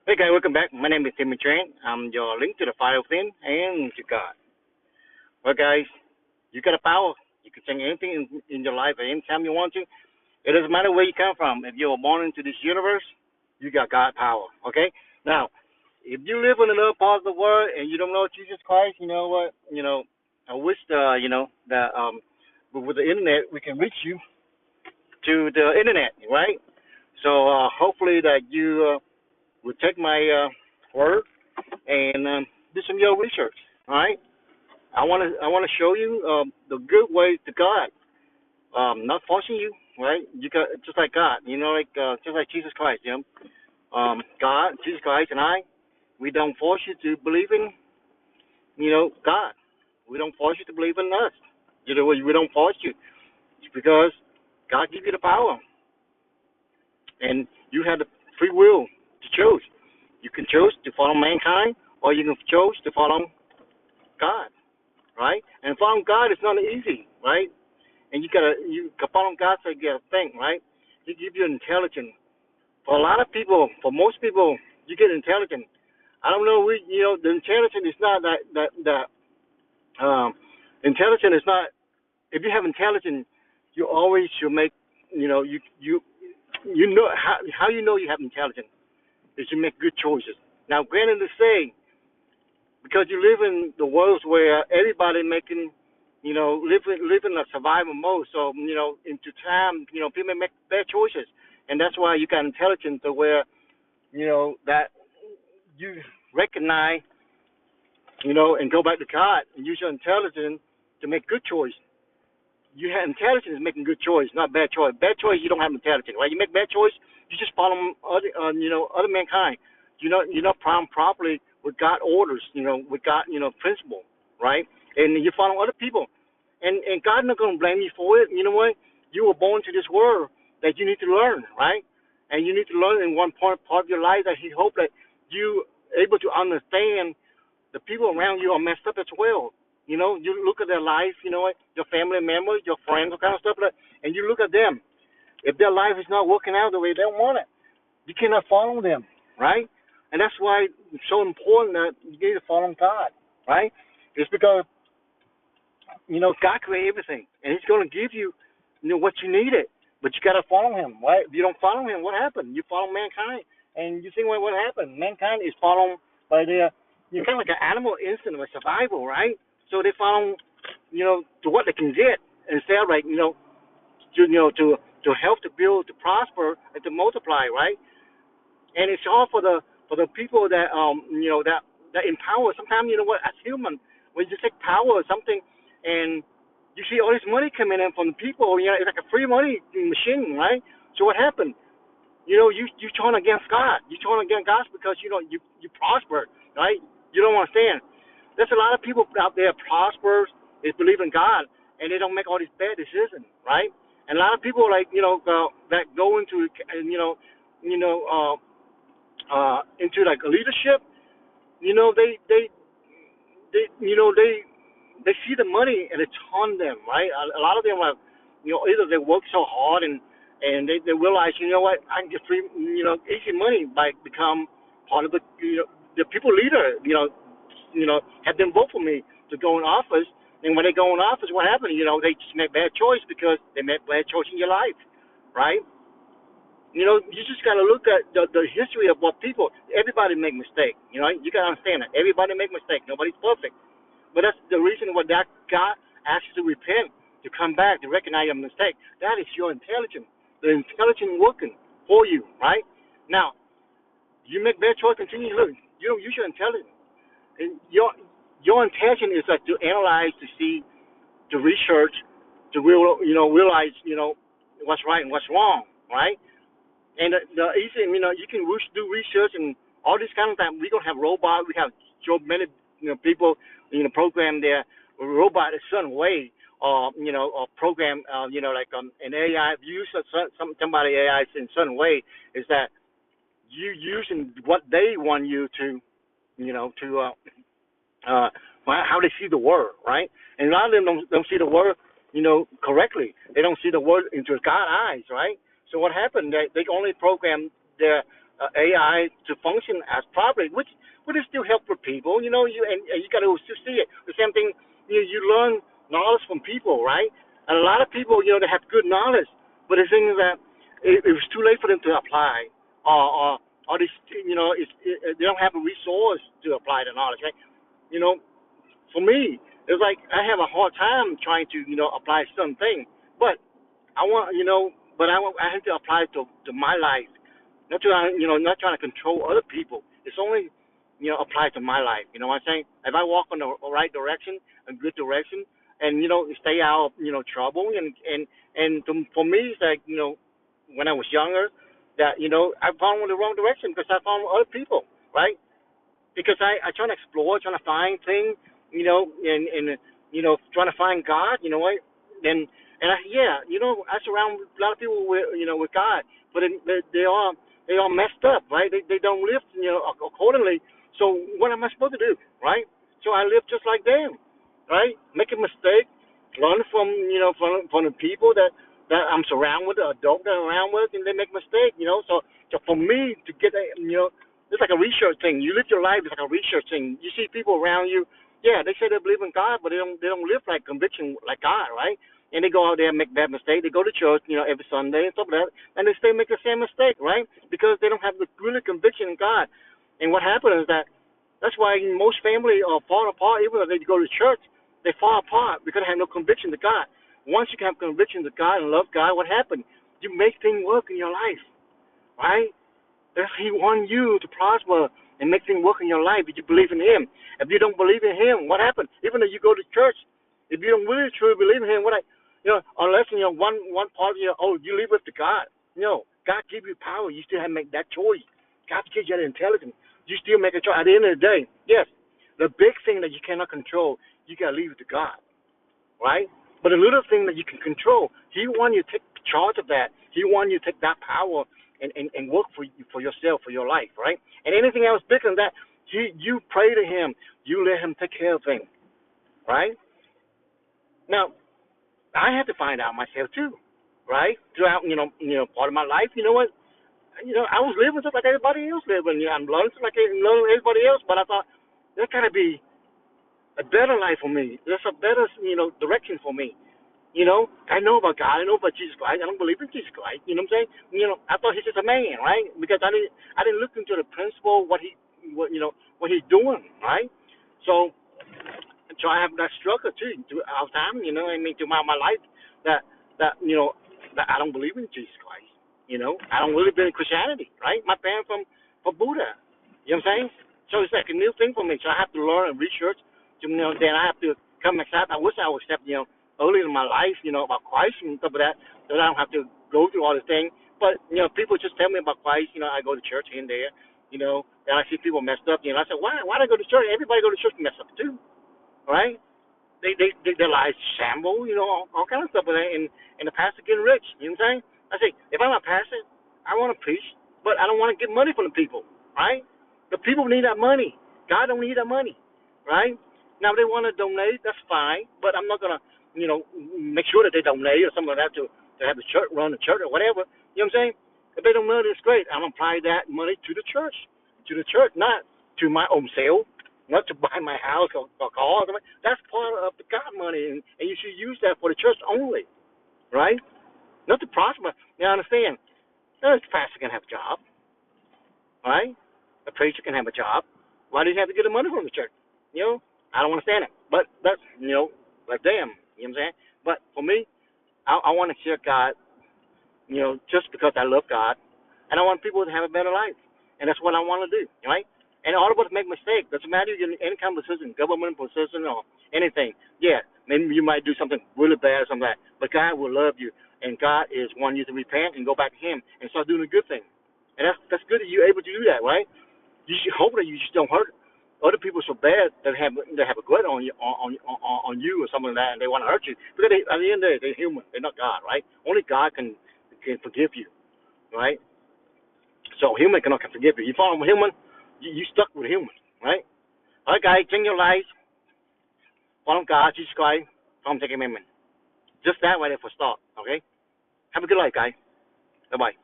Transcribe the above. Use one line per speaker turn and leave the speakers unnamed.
Hey guys, welcome back. My name is Timmy Tran. I'm your link to the fire within and to God. Well, guys, you got a power. You can change anything in your life at any time you want to. It doesn't matter where you come from. If you were born into this universe, you got God power. Okay. Now, if you live in another part of the world and you don't know Jesus Christ, you know what? I wish that with the internet we can reach you to the internet, right? So hopefully that you will take my word and do some of your research. All right. I want to show you the good way to God. Not forcing you, right? You got just like God. Just like Jesus Christ. God, Jesus Christ, and I. We don't force you to believe in God. We don't force you to believe in us. We don't force you. It's because God gives you the power, and you have the free will to choose. You can choose to follow mankind, or you can choose to follow God. Right? And following God is not easy, right? And you follow God so you gotta think, right? He gives you intelligence. For a lot of people, for most people, you get intelligent. I don't know, the intelligence is not that intelligence is not. If you have intelligence, you always should make, how you know you have intelligence is you make good choices. Now, granted to say, because you live in the world where everybody making, living a survival mode. So into time, people make bad choices, and that's why you got intelligence to where that you recognize, and go back to God and use your intelligence to make good choice. You have intelligence making good choice, not bad choice. Bad choice, you don't have intelligence, right? You make bad choice, you just follow other mankind. You're not prime properly with God orders, with God, principle, right? And you follow other people, and God not gonna blame you for it. You know what? You were born to this world that you need to learn, right? And you need to learn in one part of your life that He hope that you able to understand the people around you are messed up as well. You look at their life, your family members, your friends, all kind of stuff like that, and you look at them. If their life is not working out the way they want it, you cannot follow them, right? And that's why it's so important that you need to follow God, right? It's because, God created everything, and He's going to give you, what you needed, but you got to follow Him, right? If you don't follow Him, what happened? You follow mankind, and you think, well, what happened? Mankind is followed by kind of like an animal instinct of survival, right? So they follow, to what they can get instead of like, to help, to build, to prosper, and to multiply, right? And it's all for the people that that empower. Sometimes as human, when you take power or something, and you see all this money coming in from the people, it's like a free money machine, right? So what happened? You turn against God. You turn against God because you prosper, right? You don't understand. There's a lot of people out there prosper, is believe in God, and they don't make all these bad decisions, right? And a lot of people that go into you know into like leadership, they they see the money and it's on them, right? A lot of them are, either they work so hard and they realize, what, I can get free, easy money by become part of the people leader, have them vote for me to go in office. And when they go in office, what happens? They just make bad choice because they make bad choice in your life, right? You just got to look at the history of what people. Everybody make mistakes. You got to understand that everybody make mistakes. Nobody's perfect. But that's the reason why that God asks you to repent, to come back, to recognize your mistake. That is your intelligence. The intelligence working for you, right? Now, you make bad choice, continue. Look, you don't use your intelligence. And your intention is like to analyze, to see, to research, to realize, what's right and what's wrong, right? And the easy, you can do research and all this kind of thing. We're gonna have robots. We have so many, people, program their robot a certain way, or program, like an AI. Use somebody AI in a certain way. Is that you using what they want you to, to how they see the world, right? And a lot of them don't see the world, correctly. They don't see the world into God's eyes, right? So what happened? They only program their AI to function as properly, which would still help for people. And you got to still see it. The same thing. You learn knowledge from people, right? And a lot of people, they have good knowledge, but the thing is that it was too late for them to apply, or they, they don't have a resource to apply the knowledge, right? You know, for me, it's like I have a hard time trying to, apply something, but I have to apply it to my life, not trying to control other people. It's only, applied to my life. You know what I'm saying? If I walk in the right direction, a good direction, and stay out of trouble, for me, it's like when I was younger, that I found the wrong direction because I found other people, right? Because I trying to explore, trying to find things, and trying to find God, what? I surround a lot of people with God, but they are messed up, right? They don't live, accordingly. So what am I supposed to do, right? So I live just like them, right? Make a mistake, learn from from the people that I'm surrounded with, the adults that I'm around with, and they make mistakes, So for me to get it's like a research thing. You live your life, it's like a research thing. You see people around you, yeah, they say they believe in God, but they don't live like conviction like God, right? And they go out there and make bad mistakes. They go to church, every Sunday and stuff like that, and they still make the same mistake, right? Because they don't have the really conviction in God. And what happens is that's why most family are fall apart. Even if they go to church, they fall apart because they have no conviction to God. Once you have conviction to God and love God, what happens? You make things work in your life, right? If He wants you to prosper and make things work in your life, if you believe in Him. If you don't believe in Him, what happens? Even if you go to church, if you don't really truly believe in Him, unless one part of you live with the God. God give you power. You still have to make that choice. God gives you that intelligence. You still make a choice. At the end of the day, yes, the big thing that you cannot control, you gotta leave it to God, right? But the little thing that you can control, He wants you to take charge of that. He wants you to take that power and work for yourself, for your life, right? And anything else bigger than that, you pray to Him. You let Him take care of things, right? Now, I had to find out myself too, right? Throughout, part of my life, you know what? I was living just like everybody else living. I'm learning just like everybody else, but I thought there's got to be a better life for me. There's a better, direction for me. I know about God. I know about Jesus Christ. I don't believe in Jesus Christ. You know what I'm saying? I thought He's just a man, right? Because I didn't look into the principle what He's doing, right? So I have that struggle too throughout time. Throughout my life, that that you know that I don't believe in Jesus Christ. I don't really believe in Christianity, right? My parents from Buddha. You know what I'm saying? So it's like a new thing for me. So I have to learn and research. Then I have to come accept. I wish I would accept, early in my life, about Christ and stuff like that, so that I don't have to go through all this thing. But people just tell me about Christ. I go to church here and there. And I see people messed up. I said, why? Why do I go to church? Everybody go to church and mess up too, right? Their lives shamble, all kind of stuff, and the pastor getting rich. You know what I'm saying? I say, if I'm a pastor, I want to preach, but I don't want to get money from the people, right? The people need that money. God don't need that money, right? Now, if they want to donate, that's fine, but I'm not gonna, make sure that they donate or something like that to have the church run the church or whatever. You know what I'm saying? If they don't donate, it's great. I'm gonna apply that money to the church, not to my own self, not to buy my house or car. That's part of the God money, and you should use that for the church only, right? Not to prosper. Now, understand, the pastor can have a job, right? A preacher can have a job. Why do you have to get the money from the church? I don't understand it. But that's, like them. You know what I'm saying? But for me, I want to share God, just because I love God, and I want people to have a better life. And that's what I want to do, right? And all of us make mistakes. Doesn't matter if you're in any kind of position, government position or anything. Yeah, maybe you might do something really bad or something like that. But God will love you. And God is wanting you to repent and go back to Him and start doing a good thing. And that's good that you're able to do that, right? You should hope that you just don't hurt other people so bad that have a grudge on you or something like that, and they want to hurt you. Because at the end of the day, they're human. They're not God, right? Only God can forgive you, right? So human can forgive you. You follow human, you stuck with human, right? All right, guys, change your lives. Follow God, Jesus Christ, follow Him, take Commandment. Just that right there for start, okay? Have a good life, guys. Bye-bye.